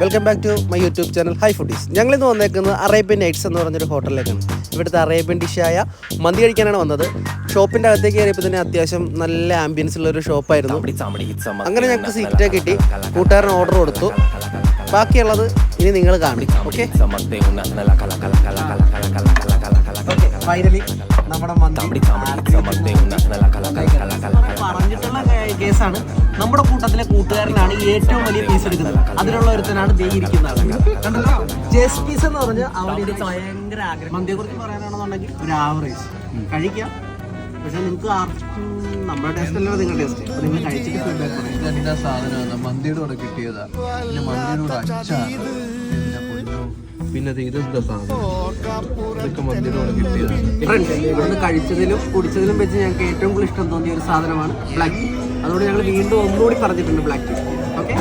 Welcome back to my YouTube channel hi foodies. ഞങ്ങളിന്ന് വന്നേക്കുന്നത് Arabian nights എന്ന് പറഞ്ഞൊരു ഹോട്ടലിലേക്കാണ്. ഇവിടുത്തെ അറേബ്യൻ ഡിഷായ മന്തി കഴിക്കാനാണ് വന്നത്. ഷോപ്പിൻ്റെ അകത്തേക്ക് കയറിയപ്പോൾ തന്നെ അത്യാവശ്യം നല്ല ആംബിയൻസ് ഉള്ളൊരു ഷോപ്പായിരുന്നു. അങ്ങനെ ഞങ്ങൾക്ക് സീറ്റൊക്കെ കിട്ടി. കൂട്ടുകാരൻ ഓർഡർ കൊടുത്തു. ബാക്കിയുള്ളത് ഇനി നിങ്ങൾ കാണും. ഓക്കെ, ഫൈനലി നമ്മുടെ പറഞ്ഞിട്ടുള്ള കേസാണ്. നമ്മുടെ കൂട്ടത്തിലെ കൂട്ടുകാരനാണ് ഏറ്റവും വലിയ പീസ് എടുക്കുന്നത്. അതിനുള്ള ഒരുത്തനാണ് ദേ ഇരിക്കുന്ന ആൾ. കണ്ടല്ലോ, ജസ്റ്റ് പീസ് എന്ന് പറഞ്ഞാൽ അവരുടെ ഭയങ്കര ആഗ്രഹം. മന്തിയെ കുറിച്ച് പറയാനാണെന്നുണ്ടെങ്കിൽ ഒരു ആവറേജ് കഴിക്കാം. പക്ഷെ നിങ്ങൾക്ക് ആർക്കും നമ്മുടെ ടേസ്റ്റ് അല്ലല്ലോ നിങ്ങളുടെ ടേസ്റ്റ്. അപ്പൊ നിങ്ങൾ കഴിച്ചിട്ട് ഫീഡ്ബാക്ക് പറയാം. ഇതെന്താ സാധനം മന്തിയുടെ കൂടെ കിട്ടിയതാ. പിന്നെ മന്തിയുടെ കൂടെ അച്ചാർ, പിന്നെ ഇതെന്താ സാധനം, ഇതൊക്കെ മന്തിയുടെ കൂടെ കിട്ടിയതാണ്. ഇവിടുന്ന് കഴിച്ചതിലും കുടിച്ചതിലും വെച്ച് ഞങ്ങൾക്ക് ഏറ്റവും കൂടുതൽ ഇഷ്ടം തോന്നിയ ഒരു സാധനമാണ് ബ്ലാക്ക് ടീ. അതുകൊണ്ട് ഞങ്ങൾ വീണ്ടും ഒന്നുകൂടി പറഞ്ഞിട്ടുണ്ട് ബ്ലാക്ക് ടീ. ഓക്കെ.